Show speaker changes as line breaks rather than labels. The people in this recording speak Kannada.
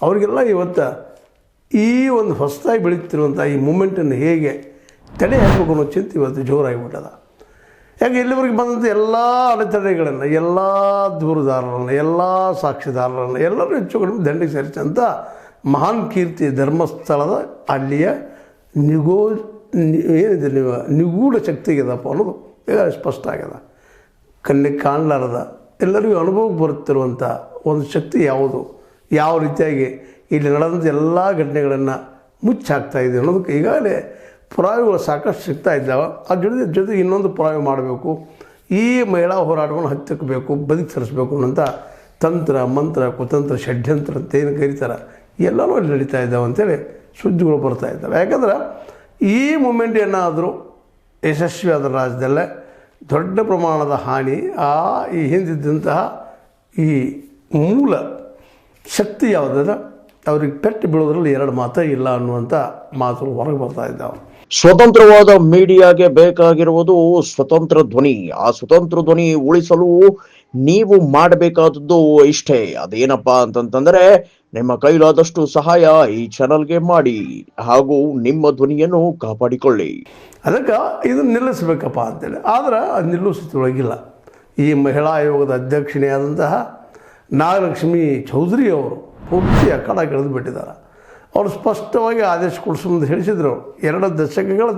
ಅವರಿಗೆಲ್ಲ ಇವತ್ತು ಈ ಒಂದು ಹೊಸದಾಗಿ ಬೆಳೀತಿರುವಂಥ ಈ ಮೂಮೆಂಟನ್ನು ಹೇಗೆ ತಡೆ ಹಾಕಬೇಕು ಅನ್ನೋ ಚಿಂತೆ ಇವತ್ತು ಜೋರಾಗಿಬಿಟ್ಟದ. ಯಾಕೆ ಇಲ್ಲಿವರೆಗೆ ಬಂದಂಥ ಎಲ್ಲ ಅಡೆತಡೆಗಳನ್ನು, ಎಲ್ಲ ದೂರುದಾರರನ್ನು, ಎಲ್ಲ ಸಾಕ್ಷಿದಾರರನ್ನು ಎಲ್ಲರೂ ಹೆಚ್ಚು ಕಡಿಮೆ ದಂಡಿಗೆ ಸೇರಿಸಂಥ ಮಹಾನ್ ಕೀರ್ತಿ ಧರ್ಮಸ್ಥಳದ ಅಲ್ಲಿಯ ಏನಿದೆ ನಿಗೂಢ ಶಕ್ತಿ ಆಗ್ಯದಪ್ಪ ಅನ್ನೋದು ಈಗ ಸ್ಪಷ್ಟ ಆಗ್ಯದ. ಕಣ್ಣಿಗೆ ಕಾಣಲಾರದ ಎಲ್ಲರಿಗೂ ಅನುಭವಕ್ಕೆ ಬರುತ್ತಿರುವಂಥ ಒಂದು ಶಕ್ತಿ ಯಾವುದು, ಯಾವ ರೀತಿಯಾಗಿ ಇಲ್ಲಿ ನಡೆದಂಥ ಎಲ್ಲ ಘಟನೆಗಳನ್ನು ಮುಚ್ಚಾಕ್ತಾಯಿದೆ ಅನ್ನೋದಕ್ಕೆ ಈಗಾಗಲೇ ಪುರಾವೆಗಳು ಸಾಕಷ್ಟು ಸಿಗ್ತಾ ಇದ್ದಾವೆ. ಅದ್ರ ಜೊತೆಗೆ ಇನ್ನೊಂದು ಪುರಾವೆ ಮಾಡಬೇಕು, ಈ ಮಹಿಳಾ ಹೋರಾಟವನ್ನು ಹತ್ತಿಕ್ಕಬೇಕು, ಬದುಕಿ ಸರಿಸಬೇಕು ಅನ್ನೋಂಥ ತಂತ್ರ ಮಂತ್ರ ಕುತಂತ್ರ ಷಡ್ಯಂತ್ರ ಅಂತ ಏನು ಕರೀತಾರೆ ಎಲ್ಲನೂ ಅಲ್ಲಿ ನಡೀತಾ ಇದ್ದಾವೆ ಅಂತೇಳಿ ಸುದ್ದಿಗಳು ಬರ್ತಾ ಇದ್ದಾವೆ. ಯಾಕಂದ್ರೆ ಈ ಮೂಮೆಂಟ್ ಏನಾದರೂ ಯಶಸ್ವಿ ಆದ ರಾಜ್ಯದಲ್ಲೇ ದೊಡ್ಡ ಪ್ರಮಾಣದ ಹಾನಿ ಈ ಹಿಂದಿದ್ದಂತಹ ಈ ಮೂಲ ಶಕ್ತಿ ಯಾವುದದ ಅವ್ರಿಗೆ ಪೆಟ್ಟು ಬೀಳೋದ್ರಲ್ಲಿ ಎರಡು ಮಾತೇ ಇಲ್ಲ ಅನ್ನುವಂಥ ಮಾತುಗಳು ಹೊರಗೆ ಬರ್ತಾ ಇದ್ದಾವೆ.
ಸ್ವತಂತ್ರವಾದ ಮೀಡಿಯಾಗೆ ಬೇಕಾಗಿರುವುದು ಸ್ವತಂತ್ರ ಧ್ವನಿ. ಆ ಸ್ವತಂತ್ರ ಧ್ವನಿ ಉಳಿಸಲು ನೀವು ಮಾಡಬೇಕಾದದ್ದು ಇಷ್ಟೇ. ಅದೇನಪ್ಪಾ ಅಂತಂತಂದ್ರೆ ನಿಮ್ಮ ಕೈಲಾದಷ್ಟು ಸಹಾಯ ಈ ಚಾನಲ್ಗೆ ಮಾಡಿ ಹಾಗೂ ನಿಮ್ಮ ಧ್ವನಿಯನ್ನು ಕಾಪಾಡಿಕೊಳ್ಳಿ.
ಅದಕ್ಕೆ ಇದನ್ನು ನಿಲ್ಲಿಸಬೇಕಪ್ಪ ಅಂತೇಳಿ. ಆದರೆ ಅದು ನಿಲ್ಲಿಸೋದ್ರೊಳಗಿಲ್ಲ. ಈ ಮಹಿಳಾ ಆಯೋಗದ ಅಧ್ಯಕ್ಷಣೆಯಾದಂತಹ ನಾಗಲಕ್ಷ್ಮಿ ಚೌಧರಿ ಅವರು ಪೂರ್ತಿ ಅಖಾಡ ಕೆಳೆದು ಬಿಟ್ಟಿದ್ದಾರೆ. ಅವರು ಸ್ಪಷ್ಟವಾಗಿ ಆದೇಶ ಕೊಡಿಸು ಅಂತ ಹೇಳಿಸಿದ್ರು. 2 ದಶಕಗಳ